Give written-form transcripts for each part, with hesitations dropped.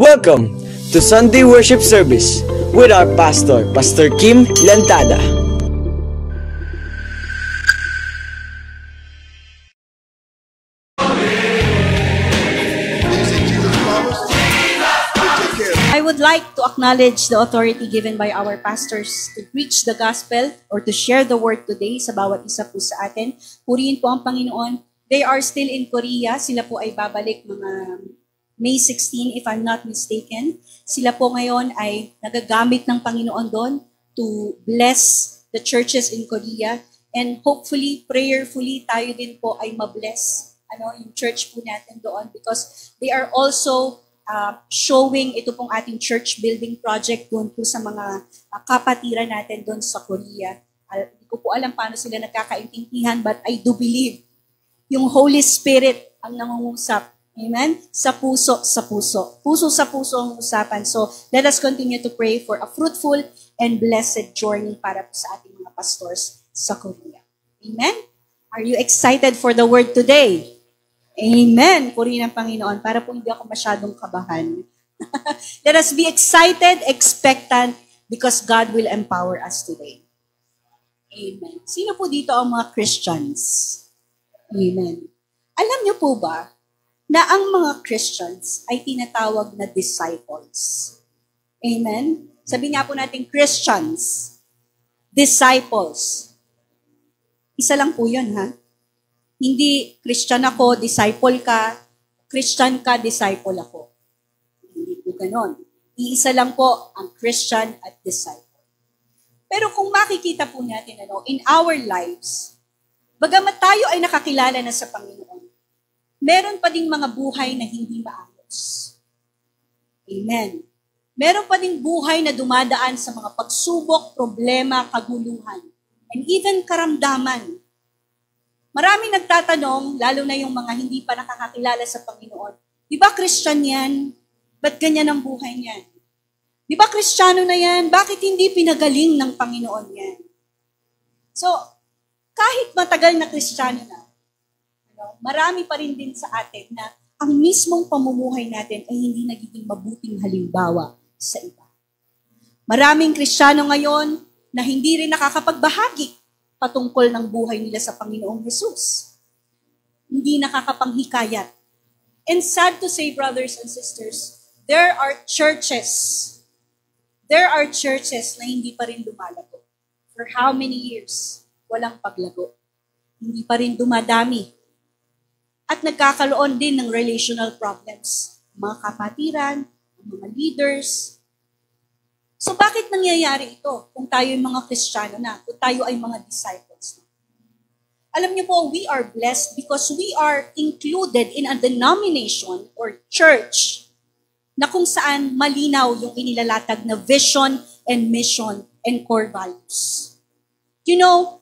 Welcome to Sunday Worship Service with our pastor, Pastor Kim Lantada. I would like to acknowledge the authority given by our pastors to preach the gospel or to share the word today sa bawat isa po sa atin. Purihin po ang Panginoon. They are still in Korea. Sila po ay babalik mga May 16, if I'm not mistaken. Sila po ngayon ay nagagamit ng Panginoon doon to bless the churches in Korea. And hopefully, prayerfully, tayo din po ay mabless yung church po natin doon because they are also showing ito pong ating church building project doon po sa mga kapatiran natin doon sa Korea. Hindi ko po alam paano sila nagkakaintindihan, but I do believe yung Holy Spirit ang nangungusap. Amen? Sa puso, sa puso. Puso sa puso ang usapan. So, let us continue to pray for a fruitful and blessed journey para sa ating mga pastors sa Korea. Amen? Are you excited for the word today? Amen. Purihin ang Panginoon para po hindi ako masyadong kabahan. Let us be excited, expectant, because God will empower us today. Amen. Sino po dito ang mga Christians? Amen. Alam niyo po ba na ang mga Christians ay tinatawag na disciples? Amen? Sabi nga po natin Christians, disciples. Isa lang po yun, ha? Hindi Christian ako, disciple ka, Christian ka, disciple ako. Hindi po ganon. Iisa lang po ang Christian at disciple. Pero kung makikita po natin in our lives, bagamat tayo ay nakakilala na sa Panginoon, meron pa ding mga buhay na hindi maayos. Amen. Meron pa ding buhay na dumadaan sa mga pagsubok, problema, kaguluhan, and even karamdaman. Maraming nagtatanong, lalo na yung mga hindi pa nakakakilala sa Panginoon, di ba Christian yan? Ba't ganyan ang buhay niyan? Di ba Kristiyano na yan? Bakit hindi pinagaling ng Panginoon yan? So, kahit matagal na Kristiyano na, marami pa rin din sa atin na ang mismong pamumuhay natin ay hindi nagiging mabuting halimbawa sa iba. Maraming Kristiyano ngayon na hindi rin nakakapagbahagi patungkol ng buhay nila sa Panginoong Jesus. Hindi nakakapanghikayat. And sad to say, brothers and sisters, there are churches na hindi pa rin lumalago. For how many years? Walang paglago. Hindi pa rin dumadami. At nagkakaloon din ng relational problems. Mga kapatiran, mga leaders. So bakit nangyayari ito kung tayo ay mga Kristiyano na, kung tayo ay mga disciples na? Alam niyo po, we are blessed because we are included in a denomination or church na kung saan malinaw yung inilalatag na vision and mission and core values. You know,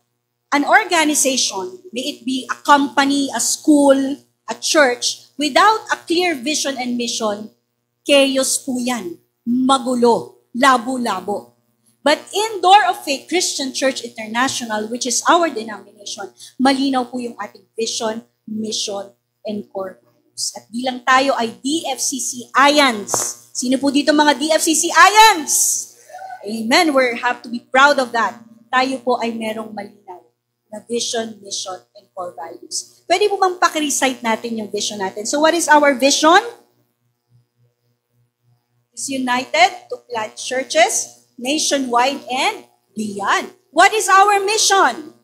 an organization, may it be a company, a school, a church, without a clear vision and mission, chaos po yan. Magulo, labo-labo. But in Door of Faith Christian Church International, which is our denomination, malinaw po yung ating vision, mission, and core values. At bilang tayo ay DFCC Ions. Sino po dito mga DFCC Ions? Amen. We have to be proud of that. Tayo po ay merong malinaw na vision, mission, and core values. Pwede po bang pakirecite natin yung vision natin? So what is our vision? It's united to plant churches nationwide and beyond. What is our mission?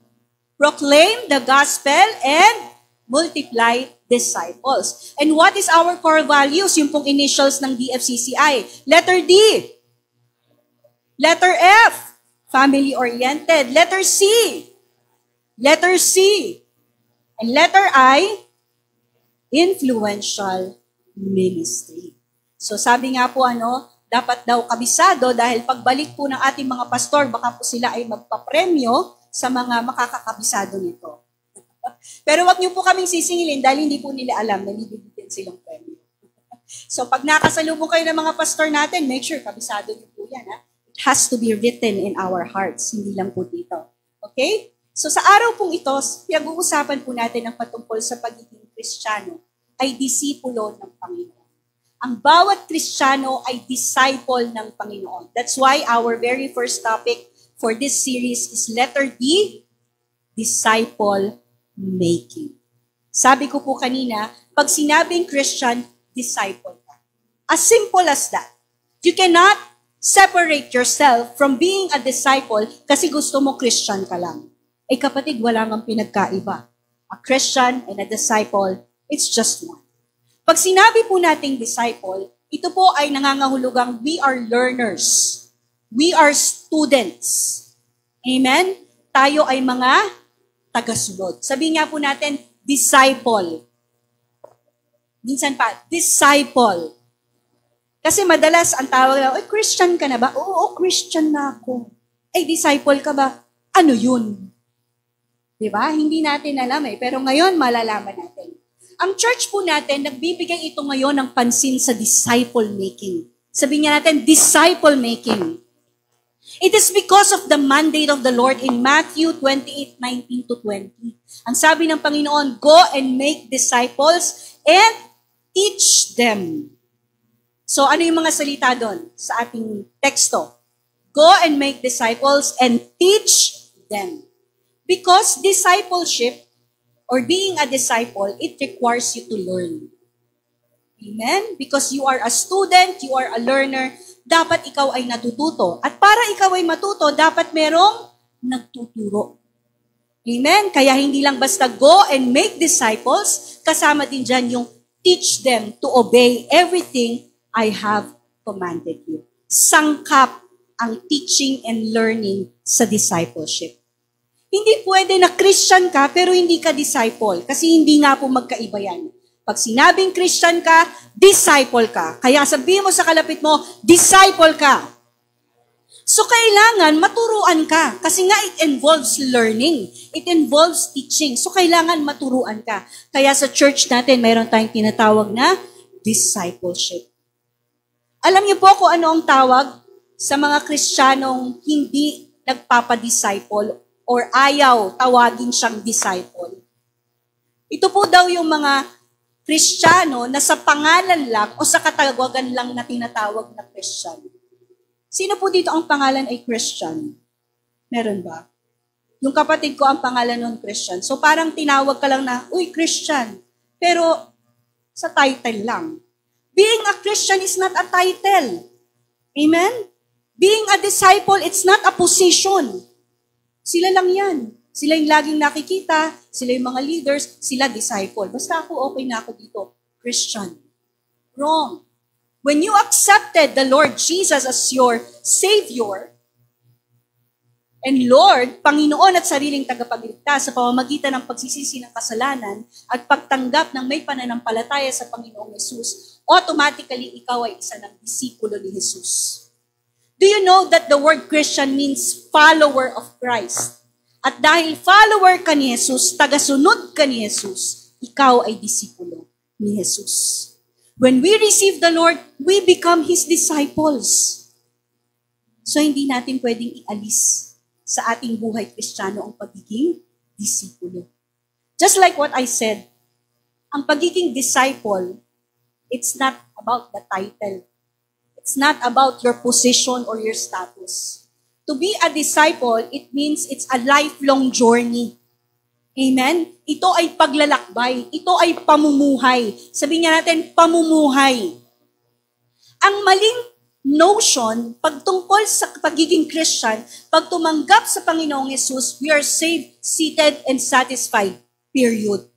Proclaim the gospel and multiply disciples. And what is our core values? Yung pong initials ng DFCCI. Letter D. Letter F. Family-oriented. Letter C. Letter C. And letter I, influential ministry. So sabi nga po dapat daw kabisado dahil pagbalik po ng ating mga pastor, baka po sila ay magpapremyo sa mga makakakabisado nito. Pero wag niyo po kaming sisingilin dahil hindi po nila alam na bibigyan silang premyo. So pag nakasalubong kayo ng mga pastor natin, make sure kabisado niyo po yan. It has to be written in our hearts, hindi lang po dito. Okay? So sa araw pong ito, pag-uusapan po natin ang patungkol sa pagiging Kristiyano ay disipulo ng Panginoon. Ang bawat Kristiyano ay disciple ng Panginoon. That's why our very first topic for this series is letter D, disciple making. Sabi ko po kanina, pag sinabing Christian, disciple ka. As simple as that. You cannot separate yourself from being a disciple kasi gusto mo Christian ka lang. Eh kapatid, wala ngang pinagkaiba. A Christian and a disciple, it's just one. Pag sinabi po nating disciple, ito po ay nangangahulugang we are learners. We are students. Amen? Tayo ay mga tagasunod. Sabihin nga po natin, disciple. Minsan pa, disciple. Kasi madalas ang tawag lang, oy, Christian ka na ba? Oo, Christian na ako. Ay, disciple ka ba? Ano yun? Diba? Hindi natin alam pero ngayon malalaman natin. Ang church po natin, nagbibigay ito ngayon ng pansin sa disciple making. Sabihin nga natin, disciple making. It is because of the mandate of the Lord in Matthew 28:19-20. Ang sabi ng Panginoon, go and make disciples and teach them. So ano yung mga salita doon sa ating teksto? Go and make disciples and teach them. Because discipleship, or being a disciple, it requires you to learn. Amen? Because you are a student, you are a learner, dapat ikaw ay natututo. At para ikaw ay matuto, dapat merong nagtuturo. Amen? Kaya hindi lang basta go and make disciples, kasama din dyan yung teach them to obey everything I have commanded you. Sangkap ang teaching and learning sa discipleship. Hindi pwede na Christian ka pero hindi ka disciple kasi hindi nga po magkaiba yan. Pag sinabing Christian ka, disciple ka. Kaya sabihin mo sa kalapit mo, disciple ka. So kailangan maturuan ka kasi nga it involves learning. It involves teaching. So kailangan maturuan ka. Kaya sa church natin, mayroon tayong tinatawag na discipleship. Alam niyo po kung ano ang tawag sa mga Kristiyanong hindi nagpapadisciple or ayaw tawagin siyang disciple. Ito po daw yung mga Kristiyano na sa pangalan lang o sa katawagan lang na tinatawag na Christian. Sino po dito ang pangalan ay Christian? Meron ba? Yung kapatid ko ang pangalan nun Christian. So parang tinawag ka lang na, uy, Christian. Pero sa title lang. Being a Christian is not a title. Amen? Being a disciple, it's not a position. Sila lang yan. Sila yung laging nakikita, sila yung mga leaders, sila disciple. Basta ako, okay na ako dito. Christian. Wrong. When you accepted the Lord Jesus as your Savior, and Lord, Panginoon at sariling tagapagligtas sa pamamagitan ng pagsisisi ng kasalanan at pagtanggap ng may pananampalataya sa Panginoong Yesus, automatically ikaw ay isa ng disipulo ni Jesus. Do you know that the word Christian means follower of Christ? At dahil follower ka ni Jesus, tagasunod ka ni Jesus, ikaw ay disipulo ni Jesus. When we receive the Lord, we become His disciples. So hindi natin pwedeng ialis sa ating buhay Kristiyano ang pagiging disipulo. Just like what I said, ang pagiging disciple, it's not about the title. It's not about your position or your status. To be a disciple, it means it's a lifelong journey. Amen? Ito ay paglalakbay. Ito ay pamumuhay. Sabihin nga natin, pamumuhay. Ang maling notion, pagtungkol sa pagiging Christian, pag tumanggap sa Panginoong Yesus, we are saved, seated, and satisfied. Period.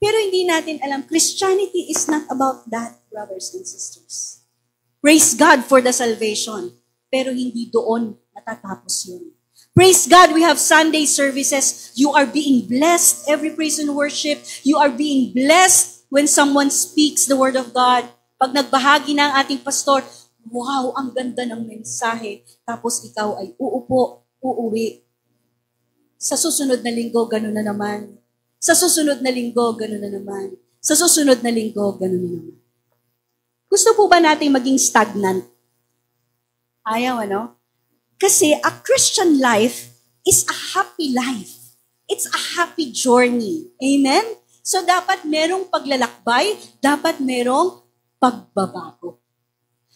Pero hindi natin alam, Christianity is not about that, brothers and sisters. Praise God for the salvation. Pero hindi doon natatapos yun. Praise God, we have Sunday services. You are being blessed every praise and worship. You are being blessed when someone speaks the word of God. Pag nagbahagi na ang ating pastor, wow, ang ganda ng mensahe. Tapos ikaw ay uupo, uuwi. Sa susunod na linggo, gano'n na naman. Sa susunod na linggo, gano'n na naman. Sa susunod na linggo, gano'n na naman. Gusto po ba natin maging stagnant? Ayaw, ano? Kasi a Christian life is a happy life. It's a happy journey. Amen? So dapat merong paglalakbay, dapat merong pagbabago.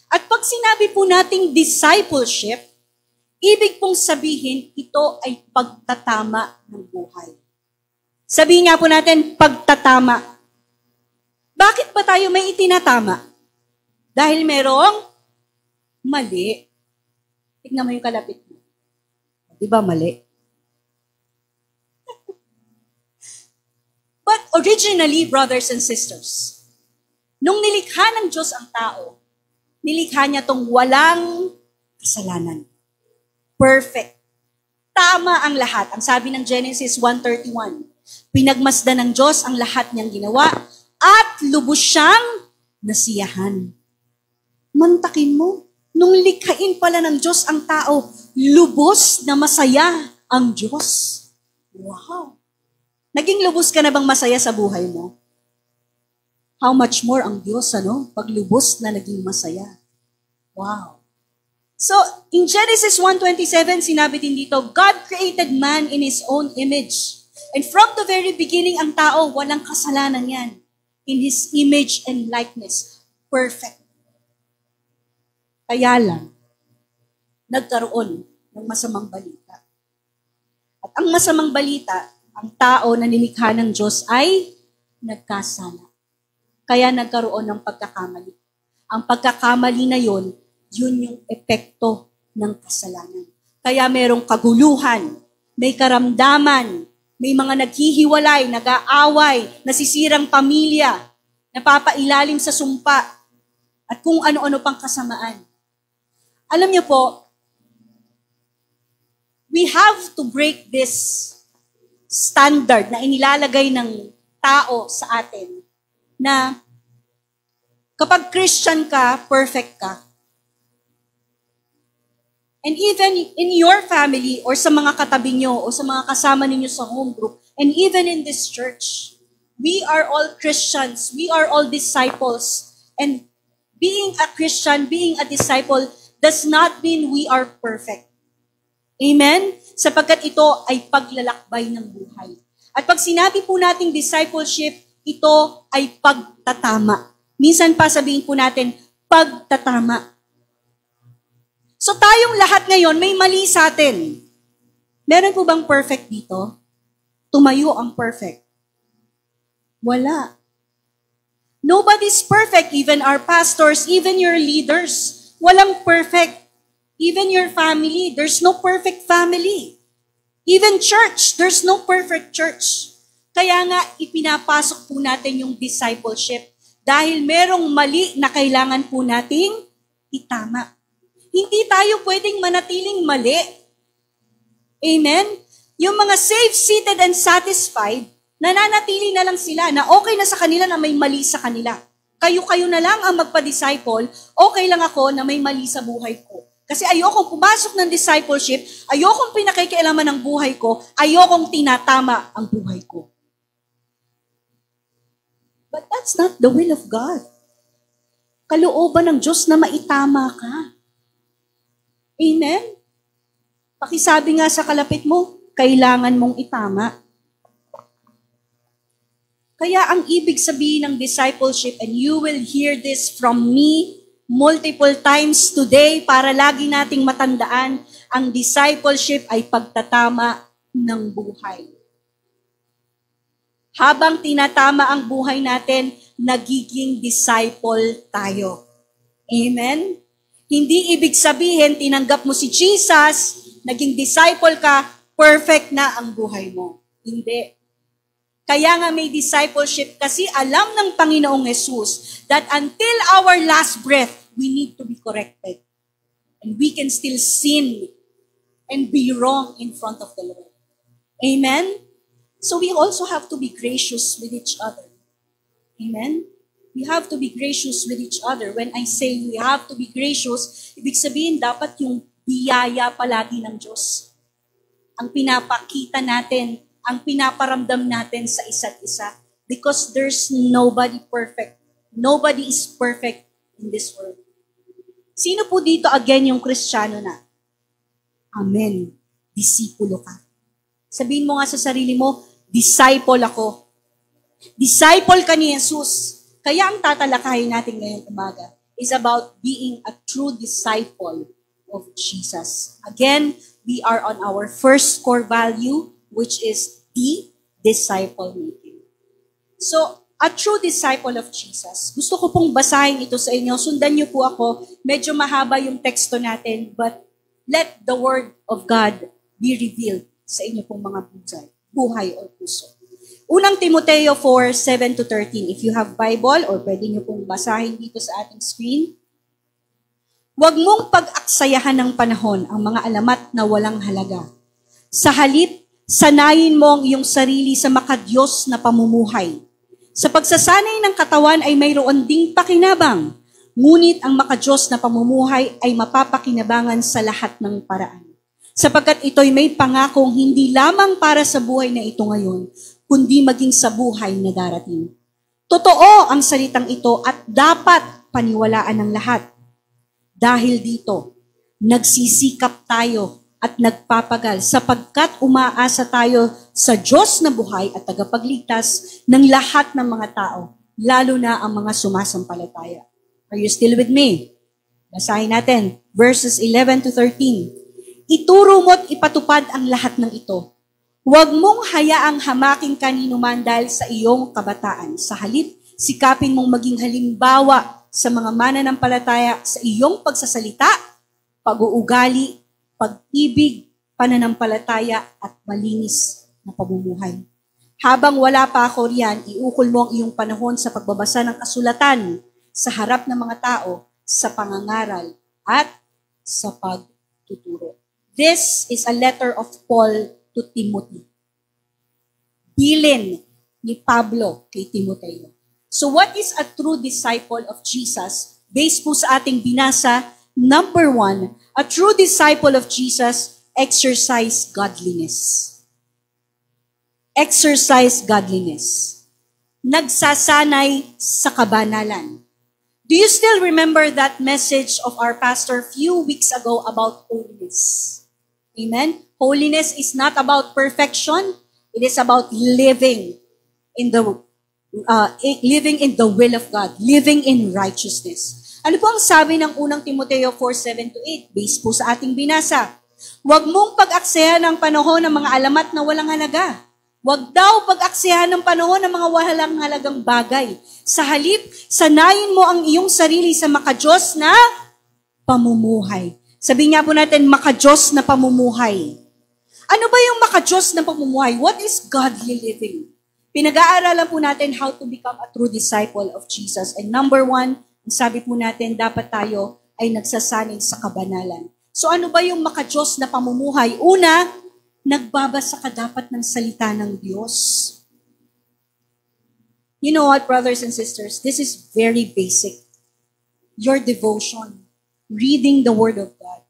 At pag sinabi po nating discipleship, ibig pong sabihin, ito ay pagtatama ng buhay. Sabihin nga po natin, pagtatama. Bakit ba tayo may itinatama? Dahil merong mali. Tignan mo yung kalapit mo. Di ba mali? But originally, brothers and sisters, nung nilikha ng Diyos ang tao, nilikha niya tong walang kasalanan. Perfect. Tama ang lahat. Ang sabi ng Genesis 1:31, pinagmasdan ng Diyos ang lahat niyang ginawa at lubos siyang nasiyahan. Mantakin mo, nung likhain pala ng Diyos ang tao, lubos na masaya ang Diyos. Wow! Naging lubos ka na bang masaya sa buhay mo? How much more ang Diyos, pag lubos na naging masaya. Wow! So, in Genesis 1:27, sinabi din dito, God created man in His own image. And from the very beginning, ang tao, walang kasalanan yan. In His image and likeness. Perfect. Kaya lang, nagkaroon ng masamang balita. At ang masamang balita, ang tao na nilikha ng Diyos ay nagkasala. Kaya nagkaroon ng pagkakamali. Ang pagkakamali na yun yung epekto ng kasalanan. Kaya merong kaguluhan, may karamdaman, may mga naghihiwalay, nag-aaway, nasisirang pamilya, napapailalim sa sumpa, at kung ano-ano pang kasamaan. Alam niyo po, we have to break this standard na inilalagay ng tao sa atin na kapag Christian ka, perfect ka. And even in your family or sa mga katabi nyo o sa mga kasama ninyo sa home group, and even in this church, we are all Christians. We are all disciples. And being a Christian, being a disciple, does not mean we are perfect. Amen? Sapagkat ito ay paglalakbay ng buhay. At pag sinabi po nating discipleship, ito ay pagtatama. Minsan pa sabihin po natin, pagtatama. So tayong lahat ngayon, may mali sa atin. Meron po bang perfect dito? Tumayo ang perfect. Wala. Nobody's perfect, even our pastors, even your leaders. Walang perfect. Even your family, there's no perfect family. Even church, there's no perfect church. Kaya nga, ipinapasok po natin yung discipleship dahil merong mali na kailangan po nating itama. Hindi tayo pwedeng manatiling mali. Amen? Yung mga safe, seated, and satisfied, nananatili na lang sila na okay na sa kanila na may mali sa kanila. Kayo-kayo na lang ang magpa-disciple, okay lang ako na may mali sa buhay ko. Kasi ayokong pumasok ng discipleship, ayokong pinakikialaman ng buhay ko, ayokong tinatama ang buhay ko. But that's not the will of God. Kalooban ng Diyos na maitama ka. Amen? Pakisabi nga sa kalapit mo, kailangan mong itama. Kaya ang ibig sabihin ng discipleship, and you will hear this from me multiple times today para lagi nating matandaan, ang discipleship ay pagtatama ng buhay. Habang tinatama ang buhay natin, nagiging disciple tayo. Amen? Hindi ibig sabihin, tinanggap mo si Jesus, naging disciple ka, perfect na ang buhay mo. Hindi. Kaya nga may discipleship kasi alam ng Panginoong Jesus that until our last breath, we need to be corrected. And we can still sin and be wrong in front of the Lord. Amen? So we also have to be gracious with each other. Amen? We have to be gracious with each other. When I say we have to be gracious, ibig sabihin dapat yung biyaya palagi ng Diyos. Ang pinapakita natin, ang pinaparamdam natin sa isa't isa. Because there's nobody perfect. Nobody is perfect in this world. Sino po dito again yung Kristiyano na? Amen. Disipulo ka. Sabihin mo nga sa sarili mo, disciple ako. Disciple ka ni Jesus. Kaya ang tatalakayin natin ngayong umaga is about being a true disciple of Jesus. Again, we are on our first core value, which is the disciple making. So, a true disciple of Jesus. Gusto ko pong basahin ito sa inyo. Sundan niyo po ako. Medyo mahaba yung teksto natin, but let the word of God be revealed sa inyo pong mga buhay o puso. Unang Timoteo 4:7-13. If you have Bible, or pwede niyo pong basahin dito sa ating screen. Huwag mong pag-aksayahan ng panahon ang mga alamat na walang halaga. Sa halip, sanayin mo ang iyong sarili sa makadiyos na pamumuhay. Sa pagsasanay ng katawan ay mayroon ding pakinabang, ngunit ang makadiyos na pamumuhay ay mapapakinabangan sa lahat ng paraan. Sapagkat ito'y may pangakong hindi lamang para sa buhay na ito ngayon, kundi maging sa buhay na darating. Totoo ang salitang ito at dapat paniwalaan ng lahat. Dahil dito, nagsisikap tayo at nagpapagal sapagkat umaasa tayo sa Diyos na buhay at tagapagligtas ng lahat ng mga tao, lalo na ang mga sumasampalataya. Are you still with me? Basahin natin, verses 11-13. Ituro mo't ipatupad ang lahat ng ito. Huwag mong hayaang hamaking kaninuman dahil sa iyong kabataan. Sa halip, sikapin mong maging halimbawa sa mga mananampalataya sa iyong pagsasalita, pag-uugali, pag-ibig, pananampalataya at malinis na pamumuhay. Habang wala pa ako riyan, iukol mo ang iyong panahon sa pagbabasa ng kasulatan sa harap ng mga tao, sa pangangaral at sa pagtuturo. This is a letter of Paul to Timothy. Bilin ni Pablo kay Timoteo. So what is a true disciple of Jesus? Based po sa ating binasa, number 1, a true disciple of Jesus exercise godliness. Exercise godliness. Nagsasanay sa kabanalan. Do you still remember that message of our pastor few weeks ago about holiness? Amen? Holiness is not about perfection. It is about living in the will of God, living in righteousness. Ano po ang sabi ng unang Timoteo 4:7-8? Based po sa ating binasa. Huwag mong pag-aksayahan ng panahon ng mga alamat na walang halaga. Huwag daw pag-aksayahan ng panahon ng mga walang halagang bagay. Sa halip, sanayin mo ang iyong sarili sa makadiyos na pamumuhay. Sabi nga po natin, makadiyos na pamumuhay. Ano ba yung makadiyos na pamumuhay? What is godly living? Pinag-aaralan po natin how to become a true disciple of Jesus. And number 1, sabi po natin, dapat tayo ay nagsasanay sa kabanalan. So ano ba yung makadiyos na pamumuhay? Una, nagbabasa ka dapat ng salita ng Diyos. You know what, brothers and sisters? This is very basic. Your devotion. Reading the Word of God.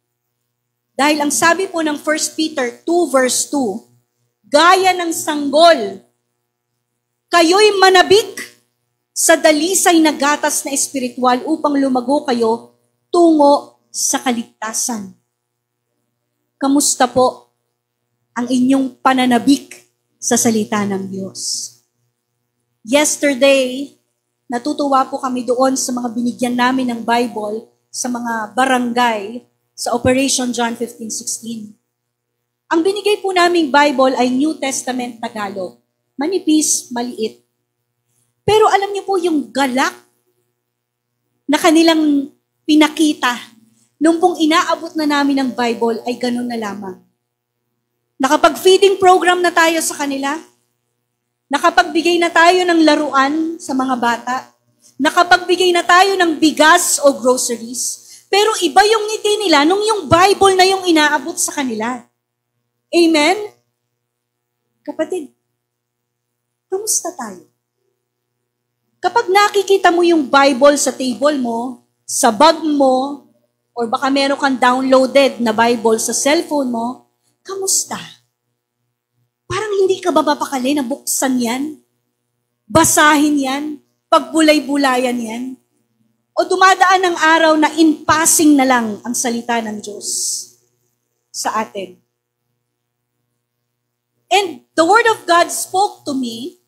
Dahil ang sabi po ng 1 Peter 2:2, gaya ng sanggol, kayo'y manabik sa dalisay na gatas na espiritual upang lumago kayo tungo sa kaligtasan. Kamusta po ang inyong pananabik sa salita ng Diyos? Yesterday, natutuwa po kami doon sa mga binigyan namin ng Bible sa mga barangay sa Operation John 15:16. Ang binigay po naming Bible ay New Testament Tagalog. Manipis, maliit. Pero alam niyo po yung galak na kanilang pinakita nung pong inaabot na namin ng Bible ay ganun na lamang. Nakapag-feeding program na tayo sa kanila. Nakapagbigay na tayo ng laruan sa mga bata. Nakapagbigay na tayo ng bigas o groceries. Pero iba yung ngiti nila nung yung Bible na yung inaabot sa kanila. Amen? Kapatid, kamusta tayo? Kapag nakikita mo yung Bible sa table mo, sa bag mo, or baka meron kang downloaded na Bible sa cellphone mo, kamusta? Parang hindi ka ba mapakali na buksan yan? Basahin yan? Pagbulay-bulayan yan? O dumadaan ng araw na in passing na lang ang salita ng Diyos sa atin? And the Word of God spoke to me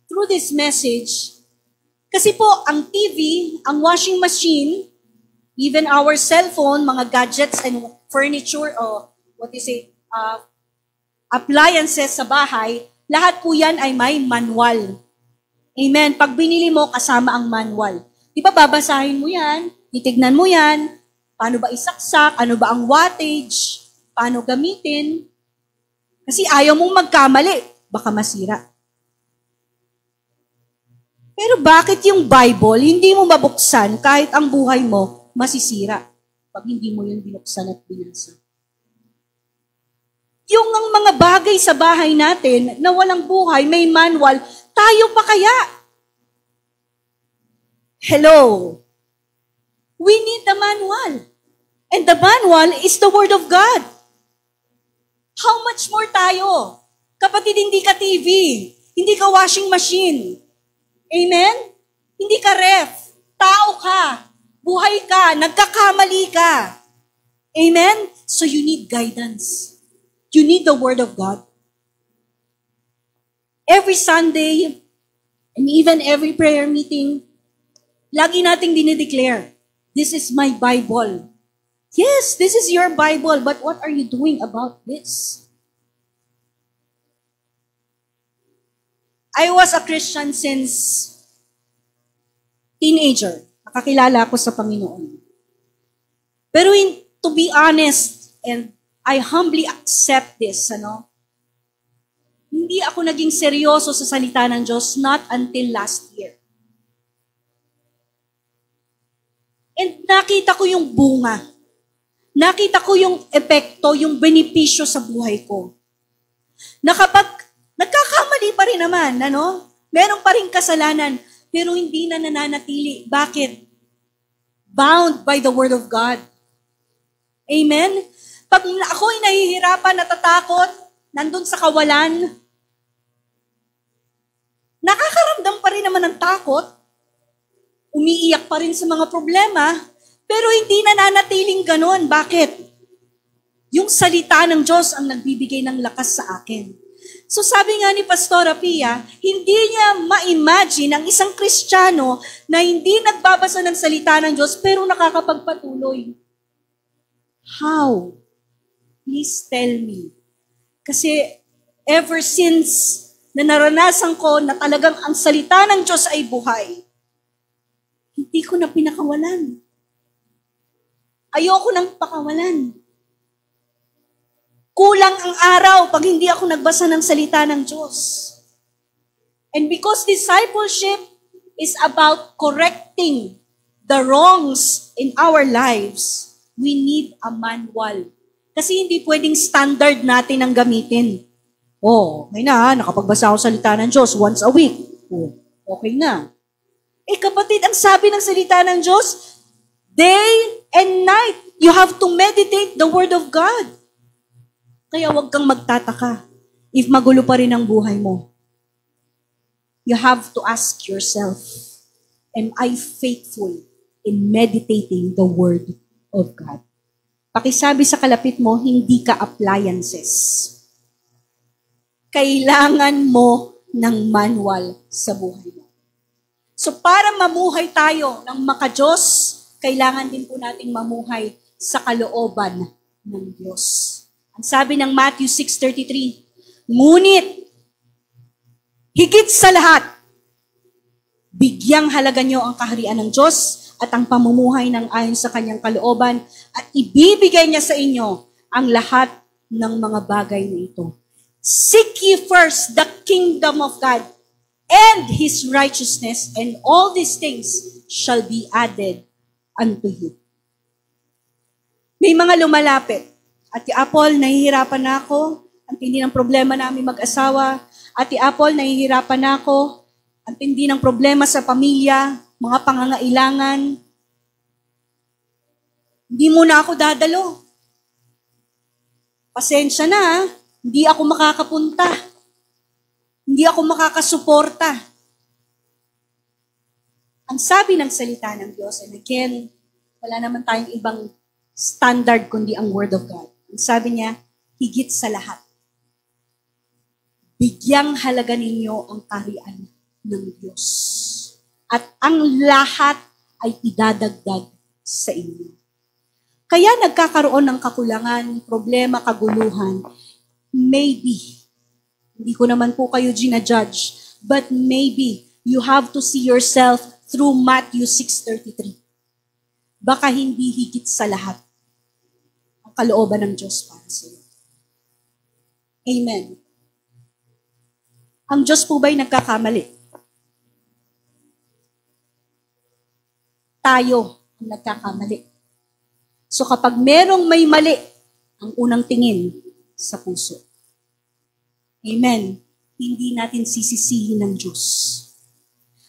through this message Kasi po, ang TV, ang washing machine, even our cellphone, mga gadgets and furniture, or what is it, appliances sa bahay, lahat po yan ay may manual. Amen. Pag binili mo, kasama ang manual. Di ba babasahin mo yan, titignan mo yan, paano ba isaksak, ano ba ang wattage, paano gamitin. Kasi ayaw mong magkamali, baka masira. Pero bakit yung Bible, hindi mo mabuksan kahit ang buhay mo masisira pag hindi mo yun binuksan at binasa? Yung ang mga bagay sa bahay natin na walang buhay, may manual, tayo pa kaya? Hello? We need the manual. And the manual is the Word of God. How much more tayo? Kapatid, hindi ka TV, hindi ka washing machine. Amen? Hindi ka ref. Tao ka. Buhay ka. Nagkakamali ka. Amen? So you need guidance. You need the Word of God. Every Sunday, and even every prayer meeting, lagi nating dinideclare, this is my Bible. Yes, this is your Bible, but what are you doing about this? I was a Christian since teenager. Nakakilala ako sa Panginoon. Pero to be honest, and I humbly accept this, hindi ako naging seryoso sa salita ng Diyos not until last year. And nakita ko yung bunga. Nakita ko yung epekto, yung benepisyo sa buhay ko. Na kapag nagkakamali pa rin naman, meron pa rin kasalanan, pero hindi na nananatili. Bakit? Bound by the Word of God. Amen? Pag ako'y nahihirapan, natatakot, nandun sa kawalan, nakakaramdam pa rin naman ng takot, umiiyak pa rin sa mga problema, pero hindi nananatiling ganon. Bakit? Yung salita ng Diyos ang nagbibigay ng lakas sa akin. So sabi nga ni Pastora Pia, hindi niya ma-imagine ang isang Kristiyano na hindi nagbabasa ng salita ng Diyos pero nakakapagpatuloy. How? Please tell me. Kasi ever since na naranasan ko na talagang ang salita ng Diyos ay buhay, hindi ko na pinakawalan. Ayoko nang pakawalan. Kulang ang araw pag hindi ako nagbasa ng salita ng Diyos. And because discipleship is about correcting the wrongs in our lives, we need a manual. Kasi hindi pwedeng standard natin ang gamitin. Okay na, nakapagbasa ako salita ng Diyos once a week. Okay na. Kapatid, ang sabi ng salita ng Diyos, day and night, you have to meditate the Word of God. Kaya huwag kang magtataka if magulo pa rin ang buhay mo. You have to ask yourself, am I faithful in meditating the Word of God? Pakisabi sa kalapit mo, hindi ka appliances. Kailangan mo ng manual sa buhay mo. So para mamuhay tayo ng maka-Diyos, kailangan din po nating mamuhay sa kalooban ng Diyos. Ang sabi ng Matthew 6:33, ngunit, higit sa lahat, bigyang halaga niyo ang kaharian ng Diyos at ang pamumuhay ng ayon sa kanyang kalooban at ibibigay niya sa inyo ang lahat ng mga bagay na ito. Seek ye first the kingdom of God and His righteousness, and all these things shall be added unto you. May mga lumalapit. Ate Apple, nahihirapan na ako. Ang tindi ng problema namin mag-asawa. Ate Apple, nahihirapan na ako. Ang tindi ng problema sa pamilya, mga pangangailangan. Hindi mo na ako dadalo. Pasensya na, hindi ako makakapunta. Hindi ako makakasuporta. Ang sabi ng salita ng Diyos, and again, wala naman tayong ibang standard kundi ang Word of God. Ang sabi niya, higit sa lahat, bigyang halaga ninyo ang kaharian ng Diyos. at ang lahat ay idadagdag sa inyo. Kaya nagkakaroon ng kakulangan, problema, kaguluhan. Maybe, hindi ko naman po kayo ginajudge, but maybe you have to see yourself through Matthew 6:33. Baka hindi higit sa lahat ang kalooban ng Diyos para sa iyo. Amen. Ang Diyos po ba'y nagkakamali? Tayo ang nagkakamali. So kapag merong may mali, ang unang tingin sa puso. Amen. Hindi natin sisisihin ng Diyos.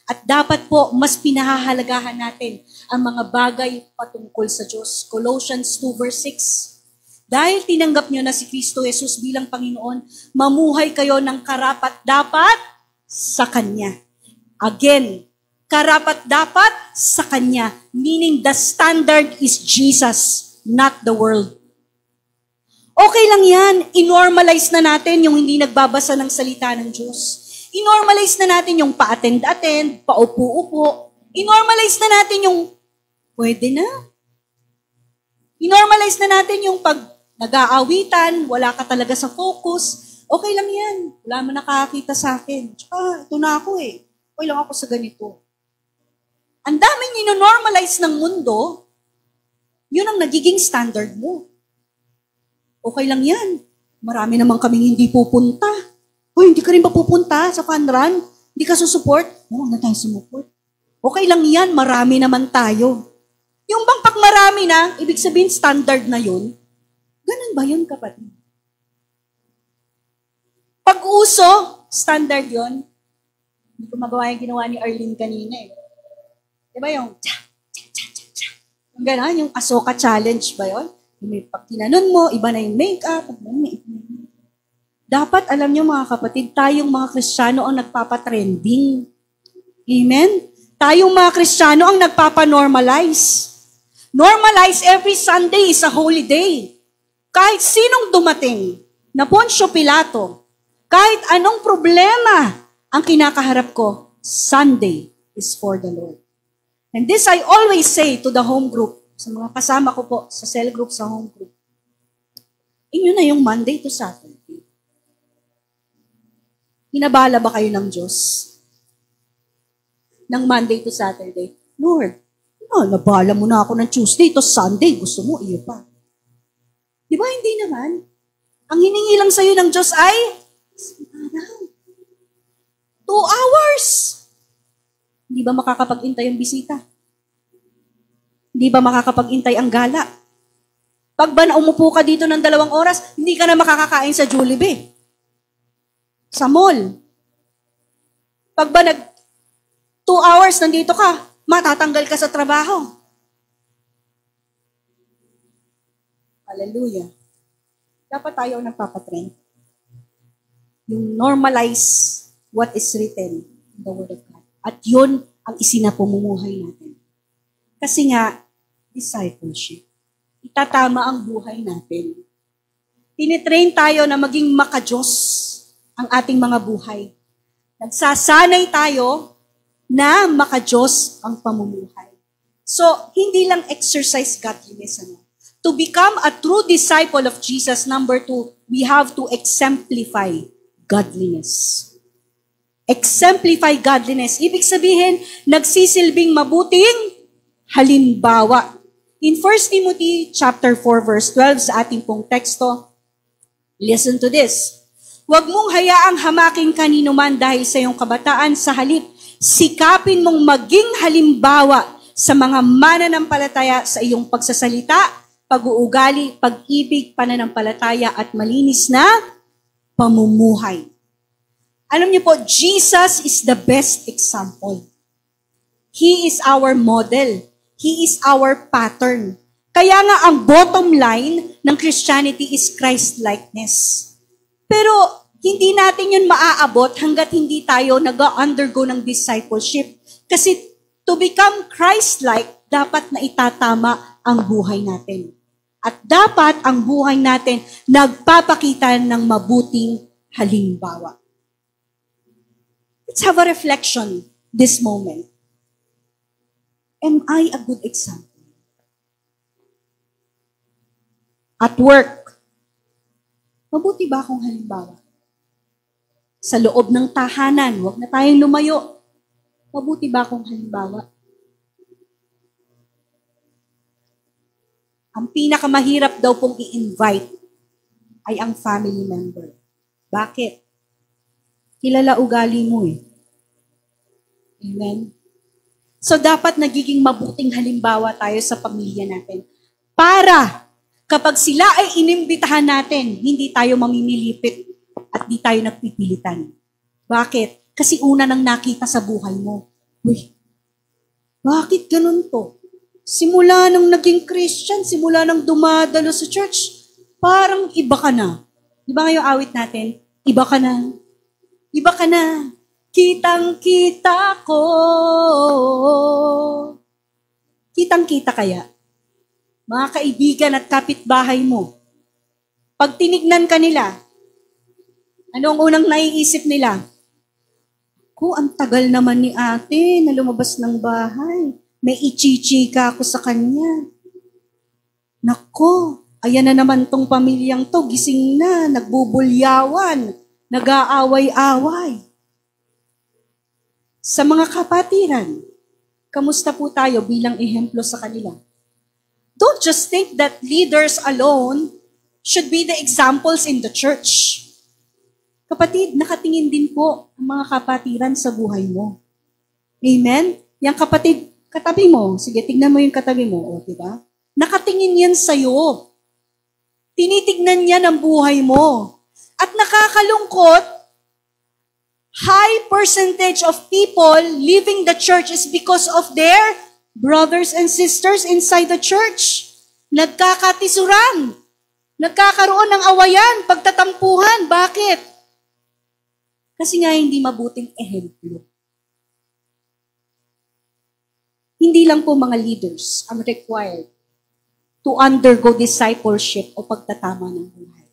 At dapat po, mas pinahahalagahan natin ang mga bagay patungkol sa Diyos. Colossians 2 verse 6. Dahil tinanggap nyo na si Kristo Jesus bilang Panginoon, mamuhay kayo ng karapat-dapat sa Kanya. Again, karapat-dapat sa Kanya. Meaning the standard is Jesus, not the world. Okay lang yan. I-normalize na natin yung hindi nagbabasa ng salita ng Diyos. I-normalize na natin yung pa-attend-attend, pa-upo-upo. I-normalize na natin yung pwede na. I-normalize na natin yung pag nag-aawitan, wala ka talaga sa focus. Okay lang yan. Wala man nakakita sa akin. Tsaka, ito na ako eh. Okay lang ako sa ganito. Ang daming nino-normalize ng mundo, yun ang nagiging standard mo. Okay lang yan. Marami naman kaming hindi pupunta. Hoy, hindi ka rin ba pupunta sa fun run? Hindi ka susuport? Huwag na tayo sumuport. Okay lang yan, marami naman tayo. Yung bang pag marami na, ibig sabihin standard na yun, ganun ba yun, kapatid? Pag uso, standard yun. Hindi ko magawa yung ginawa ni Arlene kanina eh. Diba yung yung gano'n, yung Asoka challenge ba yun? May pag tinanon mo, iba na yung makeup. Dapat, alam nyo mga kapatid, tayong mga Kristiyano ang nagpapatrending. Amen? Tayong mga Kristiyano ang nagpapanormalize. Normalize every Sunday is a holy day. Kahit sinong dumating, na Poncio Pilato, kahit anong problema ang kinakaharap ko, Sunday is for the Lord. And this I always say to the home group, sa mga kasama ko po, sa cell group, sa home group. Inyo na yung Monday to Saturday. Hinabala ba kayo ng Diyos? Ng Monday to Saturday? Lord, nabala mo na ako ng Tuesday to Sunday. Gusto mo, iyo pa. Di ba hindi naman? Ang hiningi lang sa'yo ng Diyos ay 2 hours. Hindi ba makakapag-intay yung bisita? Hindi ba makakapag-intay ang gala? Pag ba umupo ka dito ng 2 oras, hindi ka na makakakain sa Jollibee. Sa mall. Pag ba 2 hours nandito ka, matatanggal ka sa trabaho. Hallelujah. Dapat tayo nagpapatrend. Yung normalize what is written in the Word of God. At yun ang isinapamumuhay natin. Kasi nga, discipleship. Itatama ang buhay natin. Tinitrain tayo na maging makadiyos ang ating mga buhay. Nagsasanay tayo na makadiyos ang pamumuhay. So, hindi lang exercise godliness. To become a true disciple of Jesus, number 2, we have to exemplify godliness. Exemplify godliness. Ibig sabihin, nagsisilbing mabuting halimbawa. In 1 Timothy chapter 4 verse 12 sa ating pong teksto, listen to this. Huwag mong hayaang hamaking kanino man dahil sa iyong kabataan, sa halip, sikapin mong maging halimbawa sa mga mananampalataya sa iyong pagsasalita, pag-uugali, pag-ibig, pananampalataya at malinis na pamumuhay. Alam niyo po, Jesus is the best example. He is our model. He is our pattern. Kaya nga ang bottom line ng Christianity is Christ-likeness. Pero hindi natin yun maaabot hanggat hindi tayo nag-undergo ng discipleship. Kasi to become Christ-like, dapat na itatama ang buhay natin. At dapat ang buhay natin nagpapakita ng mabuting halimbawa. Let's have a reflection this moment. Am I a good example? At work, mabuti ba akong halimbawa? Sa loob ng tahanan, huwag na tayong lumayo. Mabuti ba akong halimbawa? Ang pinakamahirap daw pong i-invite ay ang family member. Bakit? Kilala ugali mo eh. Amen? So dapat nagiging mabuting halimbawa tayo sa pamilya natin. Para kapag sila ay inimbitahan natin, hindi tayo mamimilipit at di tayo nagpipilitan. Bakit? Kasi una nang nakita sa buhay mo. Uy, bakit ganun to? Simula nang naging Christian, simula nang dumadalo sa church, parang iba ka na. Di ba ngayong awit natin? Iba ka na. Iba ka na. Kitang-kita ko. Kitang-kita kaya? Mga kaibigan at kapitbahay mo, pag tinignan ka nila, anong unang naiisip nila? Ang tagal naman ni ate na lumabas ng bahay. May ichichika ako sa kanya. Nako, ayan na naman tong pamilyang to, gising na, nagbubulyawan, nag-aaway-away. Sa mga kapatiran, kamusta po tayo bilang ehemplo sa kanila? Don't just think that leaders alone should be the examples in the church. Kapatid, nakatingin din po ang mga kapatiran sa buhay mo. Amen? Yang kapatid, katabi mo. Sige, tignan mo yung katabi mo. O, diba? Nakatingin yan sa'yo. Tinitignan niya ang buhay mo. At nakakalungkot, high percentage of people leaving the church is because of their brothers and sisters inside the church. Nagkakatisuran. Nagkakaroon ng awayan, pagtatampuhan. Bakit? Kasi nga hindi mabuting ehemplo. Hindi lang po mga leaders ang required to undergo discipleship o pagtatama ng buhay.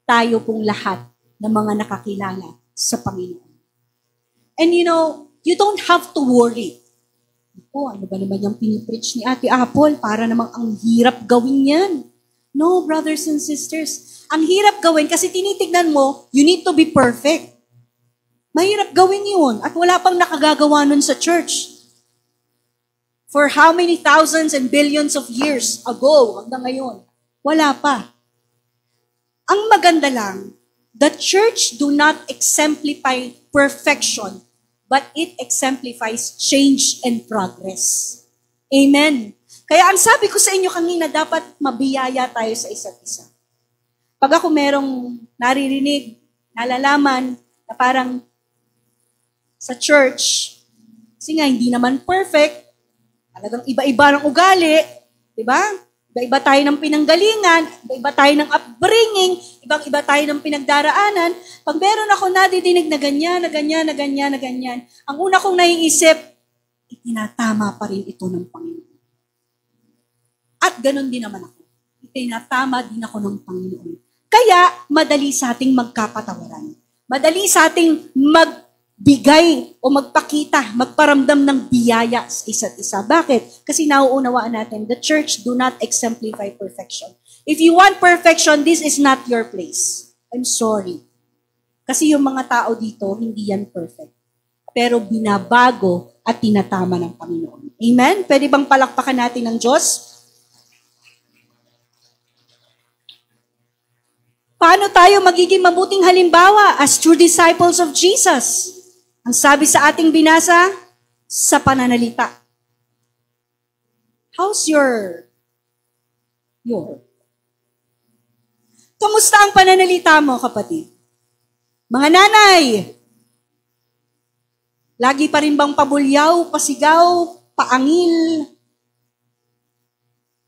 Tayo pong lahat ng mga nakakilala sa Panginoon. And you don't have to worry. Ano ba naman yung pinipreach ni Ate Apple? Para namang ang hirap gawin yan. No, brothers and sisters. Ang hirap gawin kasi tinitignan mo, you need to be perfect. Mahirap gawin yun at wala pang nakagagawa nun sa church. For how many thousands and billions of years ago hanggang ngayon? Wala pa. Ang maganda lang, the church do not exemplify perfection, but it exemplifies change and progress. Amen. Kaya ang sabi ko sa inyo kanina, dapat mabiyaya tayo sa isa't isa. Pag ako merong naririnig, nalalaman na parang sa church, kasi nga hindi naman perfect, talagang iba-iba ng ugali, di ba? Iba-iba tayo ng pinanggalingan, iba-iba tayo ng upbringing, ibang-iba tayo ng pinagdaraanan. Pag meron ako nadidinig na ganyan, na ganyan, na ganyan, na ganyan, ang una kong naiisip, itinatama pa rin ito ng Panginoon. At ganun din naman ako. Itinatama din ako ng Panginoon. Kaya, madali sa ating magkapatawaran. Madali sa ating magbigay o magpakita, magparamdam ng biyaya sa isa't isa. Bakit? Kasi nauunawaan natin, the church do not exemplify perfection. If you want perfection, this is not your place. I'm sorry. Kasi yung mga tao dito, hindi yan perfect. Pero binabago at tinatama ng Panginoon. Amen? Pwede bang palakpakan natin ng Diyos? Paano tayo magiging mabuting halimbawa as true disciples of Jesus? Ang sabi sa ating binasa, sa pananalita. How's your? Kamusta ang pananalita mo, kapatid? Mga nanay, lagi pa rin bang pabulyaw, pasigaw, paangil?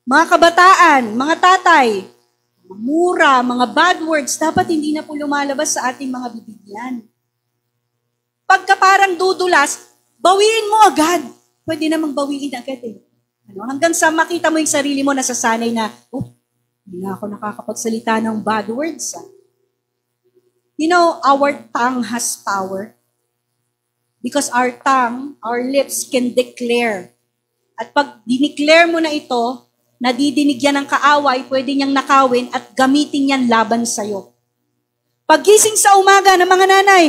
Mga kabataan, mga tatay, mga mura, mga bad words, dapat hindi na po lumalabas sa ating mga bibig yan. Pagka parang dudulas, bawiin mo agad. Pwede namang bawiin agad eh. Hanggang sa makita mo yung sarili mo, nasasanay na, hindi na ako nakakapagsalita ng bad words. Our tongue has power. Because our tongue, our lips can declare At pag dineclare mo na ito, nadidinig yan ng kaaway, pwede niyang nakawin at gamitin yan laban sa'yo. Paggising sa umaga ng mga nanay,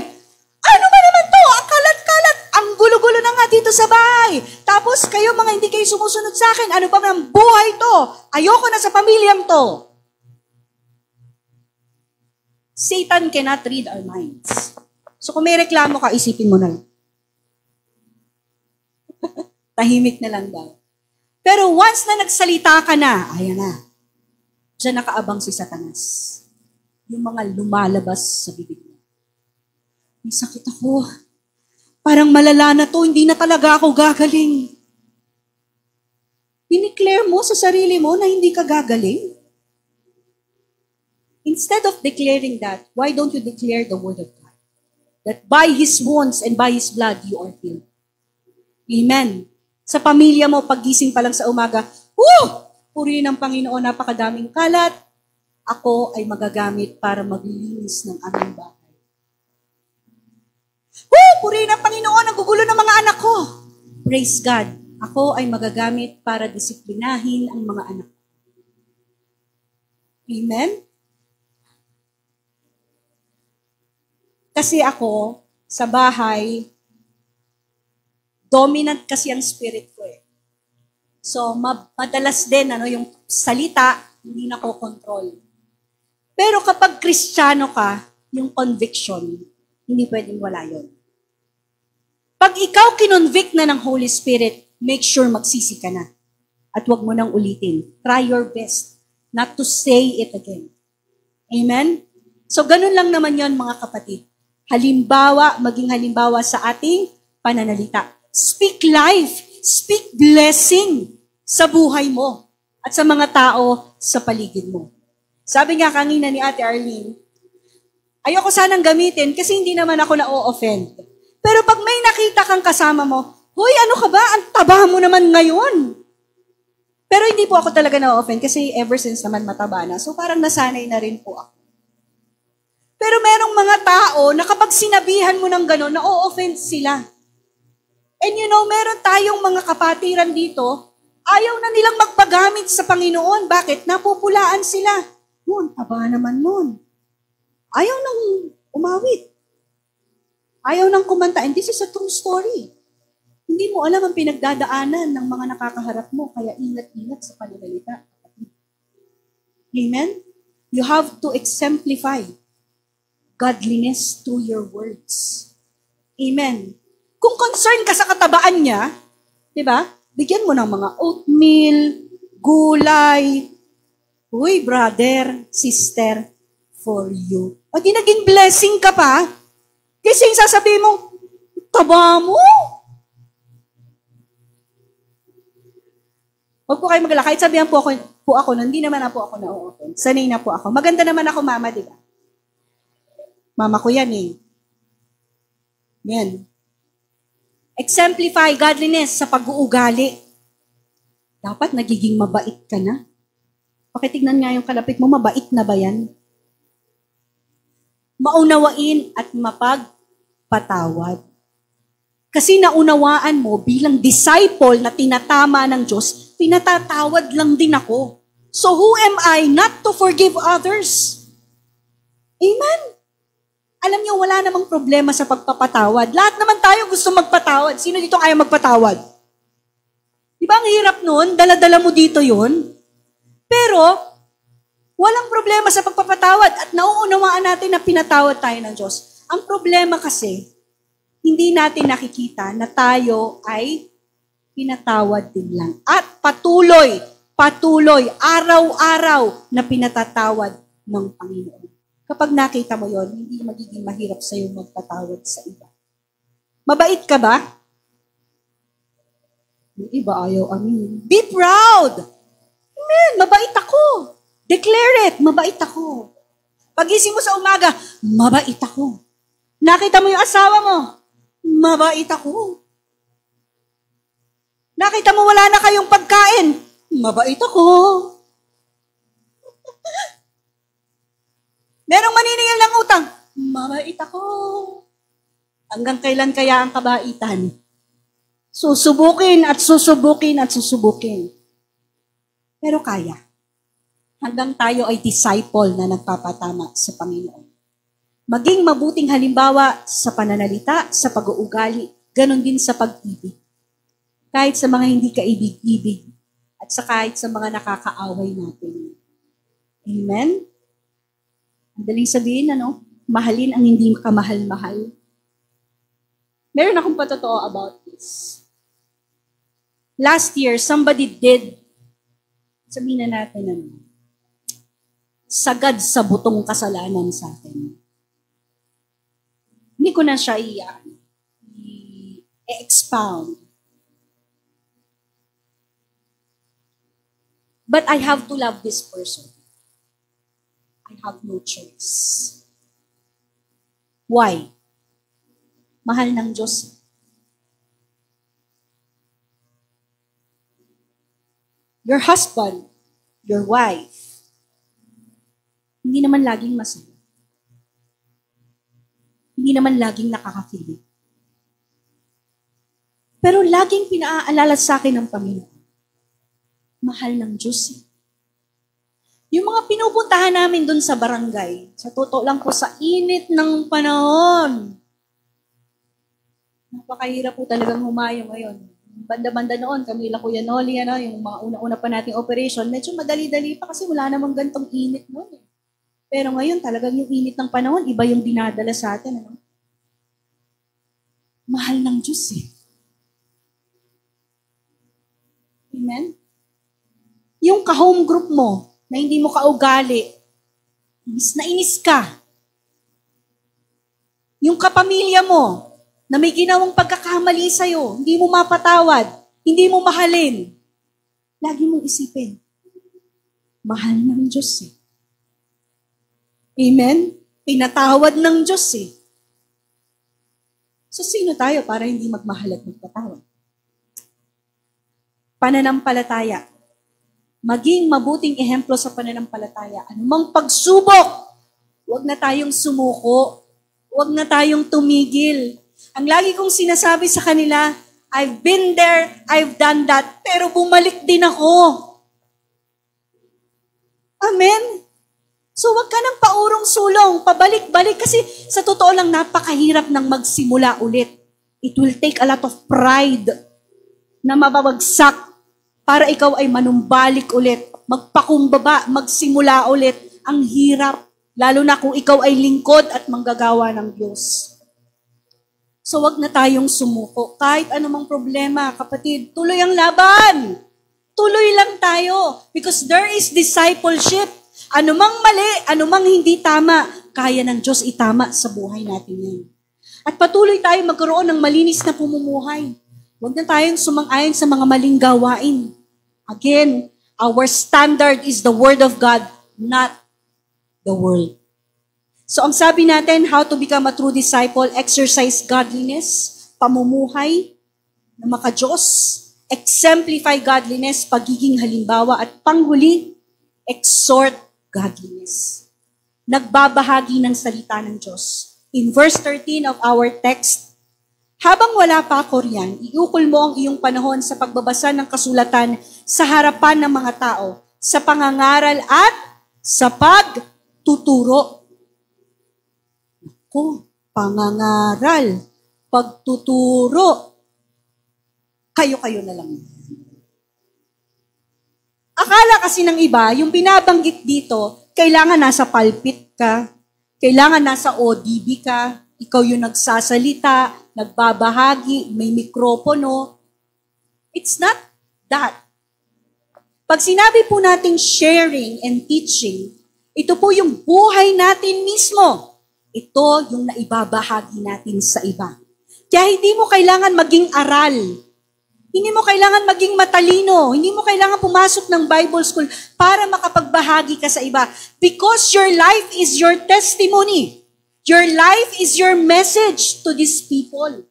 ano ba naman to? Ang kalat-kalat, ang gulo-gulo na nga dito sa bahay. Tapos kayo mga hindi kayo sumusunod sa akin, ano ba ng buhay to? Ayoko na sa pamilyang to. Satan cannot read our minds. So kung may reklamo ka, isipin mo na lang. Tahimik na lang daw. Pero once na nagsalita ka na, ayan na. Diyan nakaabang si Satanas. Yung mga lumalabas sa bibig mo. May sakit ako. Parang malala na to, hindi na talaga ako gagaling. Dineclare mo sa sarili mo na hindi ka gagaling? Instead of declaring that, why don't you declare the word of God? That by His wounds and by His blood, you are healed. Amen. Sa pamilya mo, paggising pa lang sa umaga, purihin ng Panginoon, napakadaming kalat. Ako ay magagamit para maglinis ng aming bahay. Purihin ng Panginoon, ang gugulo ng mga anak ko. Praise God. Ako ay magagamit para disiplinahin ang mga anak ko. Amen? Kasi ako, sa bahay, dominant kasi ang spirit ko eh. So, madalas din, yung salita, hindi na ko control. Pero kapag Kristiyano ka, yung conviction, hindi pwedeng wala yun. Pag ikaw kinonvict na ng Holy Spirit, make sure magsisi ka na. At huwag mo nang ulitin. Try your best not to say it again. Amen? So, ganun lang naman yon mga kapatid. Halimbawa, maging halimbawa sa ating pananalita. Speak life. Speak blessing sa buhay mo at sa mga tao sa paligid mo. Sabi nga kanina ni Ate Arlene, ayoko sanang gamitin kasi hindi naman ako na-o-offend. Pero pag may nakita kang kasama mo, hoy, ano ka ba? Ang taba mo naman ngayon. Pero hindi po ako talaga na-o-offend kasi ever since naman mataba na. So parang nasanay na rin po ako. Pero merong mga tao na kapag sinabihan mo ng gano'n, na-o-offend sila. And meron tayong mga kapatiran dito, ayaw na nilang magpagamit sa Panginoon. Bakit? Napupulaan sila. Taba naman nun. Ayaw nang umawit. Ayaw nang kumanta. And this is a true story. Hindi mo alam ang pinagdadaanan ng mga nakakaharap mo, kaya ingat-ingat sa pananalita. Amen? You have to exemplify godliness through your words. Amen. Kung concern ka sa katabaan niya, di ba? Bigyan mo ng mga oatmeal, gulay. Uy, brother, sister, for you. Pag naging blessing ka pa, kasi yung sasabihin mo, taba mo. Huwag po kayo magalala. Kahit sabihan po ako, hindi naman na po ako na-o-offend. Sanay na po ako. Maganda naman ako, mama, di ba? Mama ko yan eh. Yan. Exemplify godliness sa pag-uugali. Dapat nagiging mabait ka na. Pakitignan nga yung kalapit mo, mabait na ba yan? Maunawain at mapagpatawad. Kasi naunawaan mo bilang disciple na tinatama ng Diyos, pinatatawad lang din ako. So who am I not to forgive others? Amen? Alam niyo, wala namang problema sa pagpapatawad. Lahat naman tayo gusto magpatawad. Sino dito kaya magpatawad? Di ba ang hirap nun? Dala-dala mo dito yun. Pero, walang problema sa pagpapatawad at nauunawaan natin na pinatawad tayo ng Diyos. Ang problema kasi, hindi natin nakikita na tayo ay pinatawad din lang. At patuloy, araw-araw na pinatatawad ng Panginoon. Kapag nakita mo yon, hindi magiging mahirap sa iyo magpatawad sa iba. Mabait ka ba? Yung iba ayaw amin. Be proud! Amen, mabait ako. Declare it, mabait ako. Pagising mo sa umaga, mabait ako. Nakita mo yung asawa mo, mabait ako. Nakita mo wala na kayong pagkain, mabait ako. Merong maniningil ng utang, mabait ako. Hanggang kailan kaya ang kabaitan? Susubukin at susubukin at susubukin. Pero kaya. Hanggang tayo ay disciple na nagpapatama sa Panginoon. Maging mabuting halimbawa sa pananalita, sa pag-uugali, ganon din sa pag-ibig. Kahit sa mga hindi kaibig-ibig at kahit sa mga nakakaaway natin. Amen? Ang daling sabihin, mahalin ang hindi kamahal-mahal. Meron akong patotoo about this. Last year, somebody did, sabihin na natin, sagad sa butong kasalanan sa atin. Hindi ko na siya i-expound. But I have to love this person. I have no choice. Why? Mahal ng Diyos. Your husband, your wife, hindi naman laging masaya. Hindi naman laging nakakakilig. Pero laging pinaalala sa akin ng Panginoon. Mahal ng Diyos. Yung mga pinupuntahan namin dun sa barangay, sa totoo lang po, sa init ng panahon. Napakahirap po talagang humayo ngayon. Banda-banda noon, Camila Kuya Noli, yung mga una-una pa nating operation, medyo madali-dali pa kasi wala namang gantong init noon. Pero ngayon, talagang yung init ng panahon, iba yung dinadala sa atin. Mahal ng Diyos Amen? Yung ka-home group mo, na hindi mo kaugali, inis na inis ka. Yung kapamilya mo, na may ginawang pagkakamali sa'yo, hindi mo mapatawad, hindi mo mahalin, lagi mong isipin, mahal ng Diyos Amen? Pinatawad ng Diyos So, sino tayo para hindi magmahal at magpatawad? Pananampalataya. Maging mabuting ehemplo sa pananampalataya. Anumang pagsubok, huwag na tayong sumuko. Huwag na tayong tumigil. Ang lagi kong sinasabi sa kanila, I've been there, I've done that, pero bumalik din ako. Amen? So wag ka nang paurong sulong, pabalik-balik, kasi sa totoo lang napakahirap ng magsimula ulit. It will take a lot of pride na mababagsak para ikaw ay manumbalik ulit, magpakumbaba, magsimula ulit. Ang hirap, lalo na kung ikaw ay lingkod at manggagawa ng Diyos. So wag na tayong sumuko. Kahit anumang problema, kapatid, tuloy ang laban. Tuloy lang tayo because there is discipleship. Anumang mali, anumang hindi tama, kaya ng Diyos itama sa buhay natin yan. At patuloy tayo magkaroon ng malinis na pumumuhay. Huwag na tayong sumang-ayon sa mga maling gawain. Again, our standard is the Word of God, not the world. So ang sabi natin, how to become a true disciple, exercise godliness, pamumuhay na maka-Diyos, exemplify godliness, pagiging halimbawa, at panghuli, exhort godliness. Nagbabahagi ng salita ng Diyos. In verse 13 of our text, habang wala pa ako riyan, iukol mo ang iyong panahon sa pagbabasa ng kasulatan sa harapan ng mga tao, sa pangangaral at sa pagtuturo. Pangangaral, pagtuturo, kayo-kayo na lang. Akala kasi ng iba, yung binabanggit dito, kailangan nasa pulpit ka, kailangan nasa ODB ka, ikaw yung nagsasalita, nagbabahagi, may mikropono. It's not that. Pag sinabi po nating sharing and teaching, ito po yung buhay natin mismo. Ito yung naibabahagi natin sa iba. Kaya hindi mo kailangan maging aral. Hindi mo kailangan maging matalino. Hindi mo kailangan pumasok ng Bible school para makapagbahagi ka sa iba. Because your life is your testimony. Your life is your message to these people.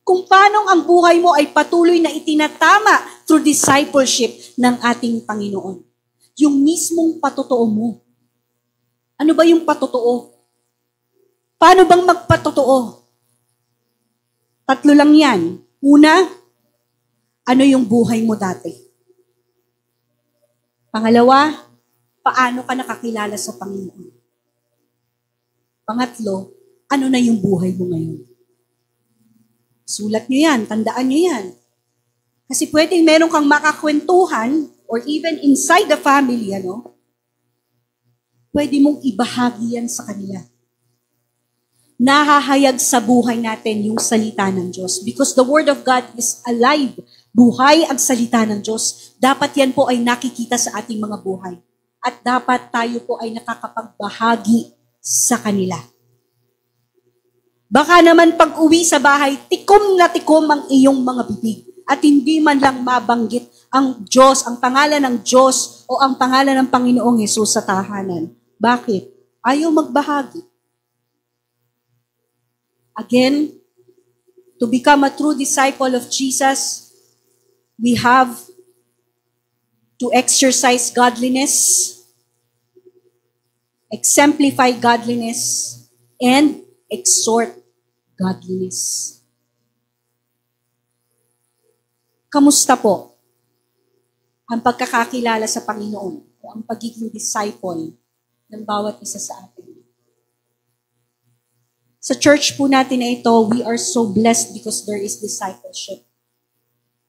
Kung paano ang buhay mo ay patuloy na itinatama through discipleship ng ating Panginoon. Yung mismong patotoo mo. Ano ba yung patotoo? Paano bang magpatotoo? 3 lang yan. Una, Ano yung buhay mo dati? Pangalawa, paano ka nakakilala sa Panginoon? Pangatlo, ano na yung buhay mo ngayon? Sulat nyo yan, tandaan nyo yan. Kasi pwedeng meron kang makakwentuhan or even inside the family, pwede mong ibahagi yan sa kanila. Nahahayag sa buhay natin yung salita ng Diyos. Because the Word of God is alive. Buhay ang salita ng Diyos. Dapat yan po ay nakikita sa ating mga buhay. At dapat tayo po ay nakakapagbahagi sa kanila. Baka naman pag uwi sa bahay, tikom na tikom ang iyong mga bibig. At hindi man lang mabanggit ang Diyos, ang pangalan ng Diyos o ang pangalan ng Panginoong Hesus sa tahanan. Bakit? Ayaw magbahagi. Again, to become a true disciple of Jesus, we have to exercise godliness, exemplify godliness, and exhort godliness. Kamusta po ang pagkakakilala sa Panginoon o ang pagiging disciple ng bawat isa sa atin? Sa church po natin na ito, we are so blessed because there is discipleship.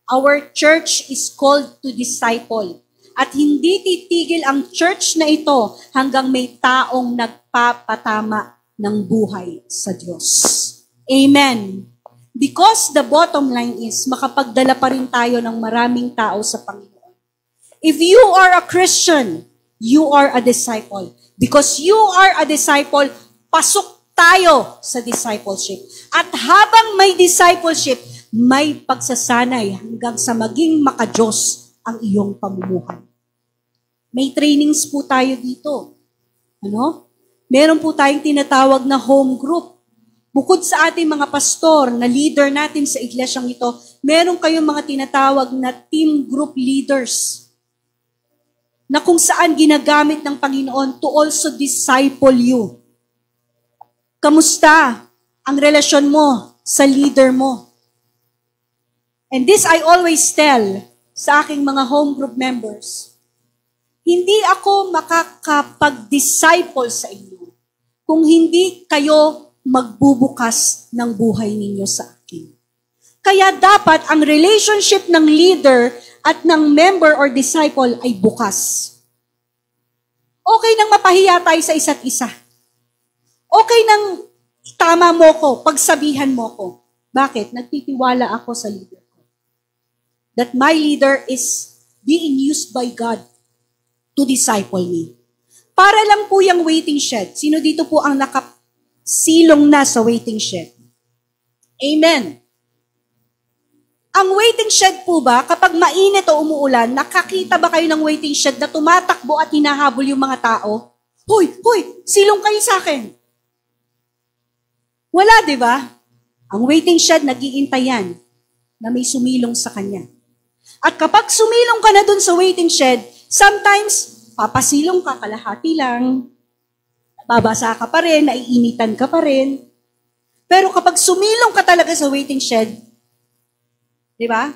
Our church is called to disciple. At hindi titigil ang church na ito hanggang may taong nagpapatama ng buhay sa Diyos. Amen. Because the bottom line is, makapagdala pa rin tayo ng maraming tao sa Panginoon. If you are a Christian, you are a disciple. Because you are a disciple, pasok tayo sa discipleship. At habang may discipleship, may pagsasanay hanggang sa maging makadiyos ang iyong pamumuhay. May trainings po tayo dito. Meron po tayong tinatawag na home group. Bukod sa ating mga pastor na leader natin sa iglesyang ito, meron kayong mga tinatawag na team group leaders na kung saan ginagamit ng Panginoon to also disciple you. Kamusta ang relasyon mo sa leader mo? And this I always tell sa aking mga home group members, hindi ako makakapag-disciple sa inyo kung hindi kayo magbubukas ng buhay ninyo sa akin. Kaya dapat ang relationship ng leader at ng member or disciple ay bukas. Okay nang mapahiya tayo sa isa't isa. Okay nang tama mo ko, pagsabihan mo ko. Bakit? Nagtitiwala ako sa leader ko. That my leader is being used by God to disciple me. Para lang po yung waiting shed. Sino dito po ang nakasilong na sa waiting shed? Amen. Ang waiting shed po ba, kapag mainit o umuulan, nakakita ba kayo ng waiting shed na tumatakbo at hinahabol yung mga tao? Hoy, silong kayo sa akin. Wala, di ba? Ang waiting shed, nag-iintay yan na may sumilong sa kanya. At kapag sumilong ka na dun sa waiting shed, sometimes, papasilong ka, kalahati lang. Babasa ka pa rin, naiinitan ka pa rin. Pero kapag sumilong ka talaga sa waiting shed, di ba?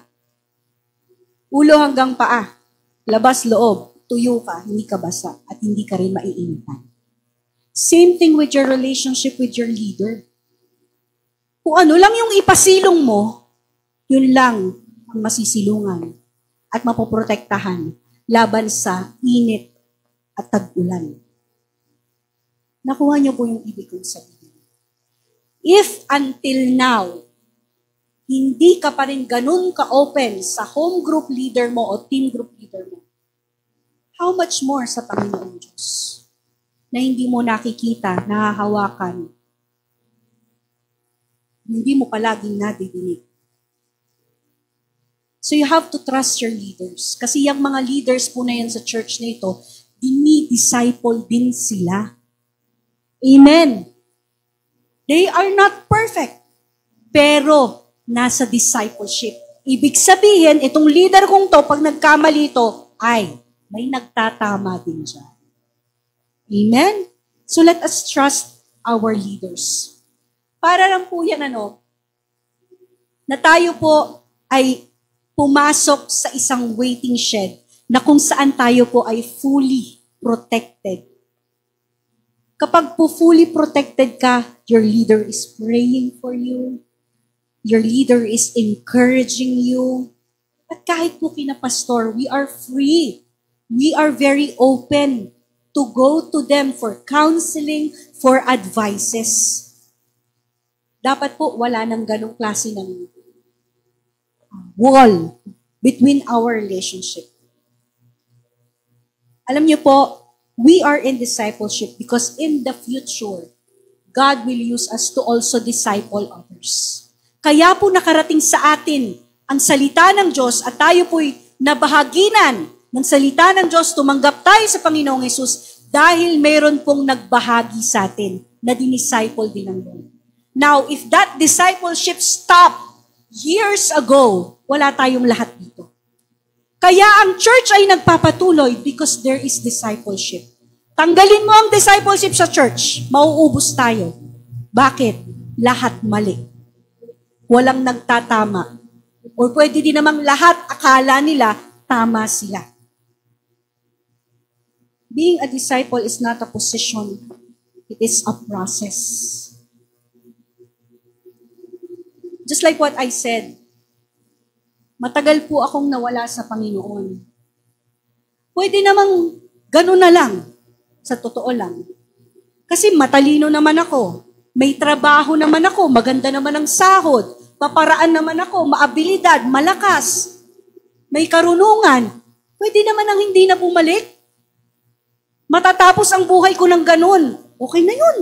Ulo hanggang paa, labas loob, tuyo ka, hindi ka basa, at hindi ka rin maiinitan. Same thing with your relationship with your leader. Kung ano lang yung ipasilong mo, yun lang ang masisilungan at mapoprotektahan laban sa init at tag-ulan. Nakuha niyo po yung ibig kong sabihin. If until now, hindi ka pa rin ganun ka-open sa home group leader mo o team group leader mo, how much more sa Panginoon Diyos na hindi mo nakikita, nahahawakan, hindi mo palaging nadidinig. So you have to trust your leaders. Kasi yung mga leaders po na yan sa church na ito, dini-disciple din sila. Amen. They are not perfect, pero nasa discipleship. Ibig sabihin, itong leader kong to, pag nagkamali ito, ay, may nagtatama din siya. Amen? So let us trust our leaders. Para lang po yan, na tayo po ay pumasok sa isang waiting shed na kung saan tayo po ay fully protected. Kapag po fully protected ka, your leader is praying for you. Your leader is encouraging you. At kahit po kina pastor, we are free. We are very open to go to them for counseling, for advices. Dapat po wala nang ganong klase ng wall between our relationship. Alam niyo po, we are in discipleship because in the future, God will use us to also disciple others. Kaya po nakarating sa atin ang salita ng Diyos at tayo po'y nabahaginan ng salita ng Diyos, tumanggap tayo sa Panginoong Hesus dahil mayroon pong nagbahagi sa atin na dinisciple din ng Lord. Now, if that discipleship stopped years ago, wala tayong lahat dito. Kaya ang church ay nagpapatuloy because there is discipleship. Tanggalin mo ang discipleship sa church, mauubos tayo. Bakit? Lahat mali. Walang nagtatama. O pwede din namang lahat akala nila tama sila. Being a disciple is not a position. It is a process. Just like what I said, matagal po akong nawala sa Panginoon. Pwede namang ganun na lang, sa totoo lang. Kasi matalino naman ako, may trabaho naman ako, maganda naman ang sahod, paparaan naman ako, maabilidad, malakas, may karunungan. Pwede naman ang hindi na bumalik. Matatapos ang buhay ko ng ganun. Okay na yun.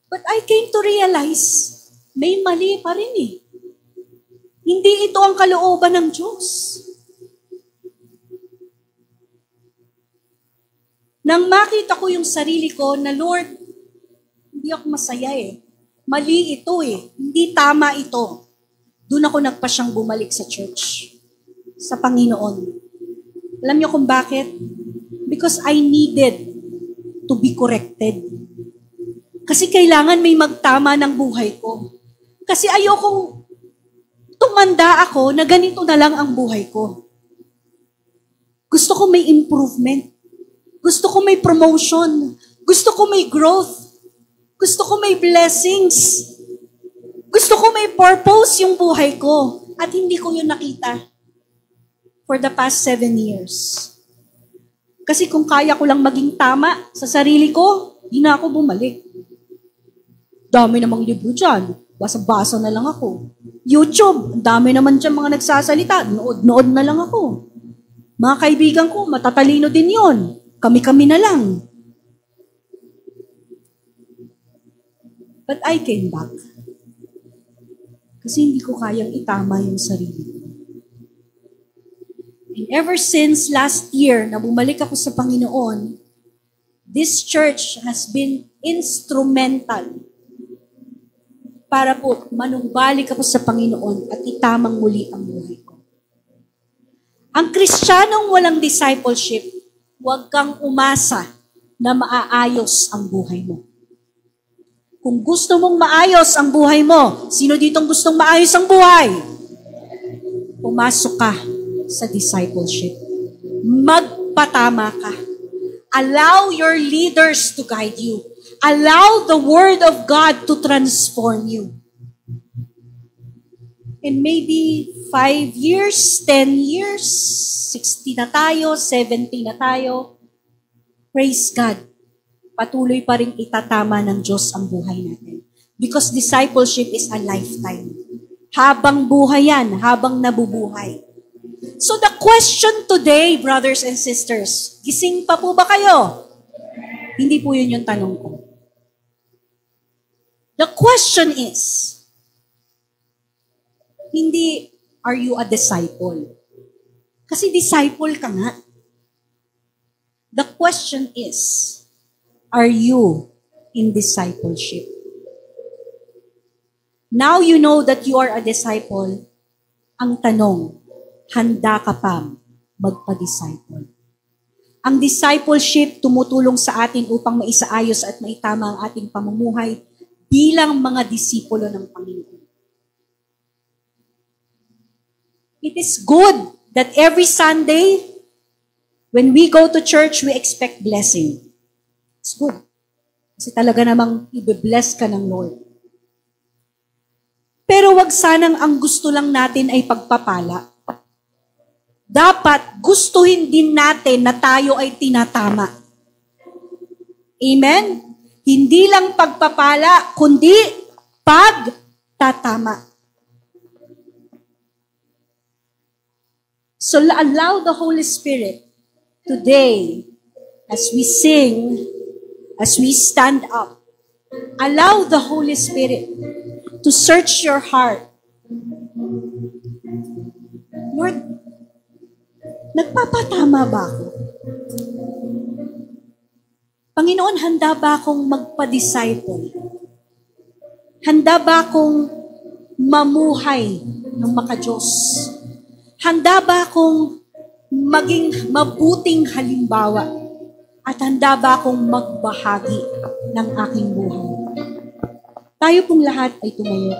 But I came to realize, may mali pa rin eh. Hindi ito ang kalooban ng Diyos. Nang makita ko yung sarili ko na, Lord, hindi ako masaya eh. Mali ito eh. Hindi tama ito. Doon ako nagpasyang bumalik sa church. Sa Panginoon. Alam niyo kung bakit? Because I needed to be corrected. Kasi kailangan may magtama ng buhay ko. Kasi ayokong tumanda ako na ganito na lang ang buhay ko. Gusto ko may improvement. Gusto ko may promotion. Gusto ko may growth. Gusto ko may blessings. Gusto ko may purpose yung buhay ko. At hindi ko yun nakita for the past 7 years. Kasi kung kaya ko lang maging tama sa sarili ko, hindi na ako bumalik. Dami namang libro dyan. Basa-basa na lang ako. YouTube, dami naman dyan mga nagsasalita. Nood-nood na lang ako. Mga kaibigan ko, matatalino din yon. Kami-kami na lang. But I came back. Kasi hindi ko kayang itama yung sarili ko. And ever since last year, na bumalik ako sa Panginoon, this church has been instrumental para po manumbalik ako sa Panginoon at itamang muli ang buhay ko. Ang Kristiyanong walang discipleship, huwag kang umasa na maaayos ang buhay mo. Kung gusto mong maayos ang buhay mo, sino ditong gustong maayos ang buhay? Pumasok ka sa discipleship. Magpatama ka. Allow your leaders to guide you. Allow the Word of God to transform you. And maybe 5 years, 10 years, 60 na tayo, 70 na tayo. Praise God. Patuloy pa rin itatama ng Diyos ang buhay natin. Because discipleship is a lifetime. Habang buhay yan, habang nabubuhay. So the question today, brothers and sisters, gising pa po ba kayo? Hindi po yun yung tanong ko. The question is, hindi, are you a disciple? Kasi disciple ka nga. The question is, are you in discipleship? Now you know that you are a disciple. Ang tanong, handa ka pa magpa-disciple? Ang discipleship tumutulong sa atin upang maisaayos at maitama ang ating pamumuhay bilang mga disipulo ng Panginoon. It is good that every Sunday, when we go to church, we expect blessing. It's good. Kasi talaga namang i-bless ka ng Lord. Pero wag sanang ang gusto lang natin ay pagpapala. Dapat gustuhin din natin na tayo ay tinatama. Amen? Hindi lang pagpapala, kundi pagtatama. So allow the Holy Spirit today, as we sing, as we stand up, allow the Holy Spirit to search your heart. Lord, nagpapatama ba ako? Panginoon, handa ba akong magpa-disciple? Handa ba akong mamuhay ng maka-Diyos? Handa ba akong maging mabuting halimbawa? At handa ba akong magbahagi ng aking buhay? Tayo pong lahat ay tumayo.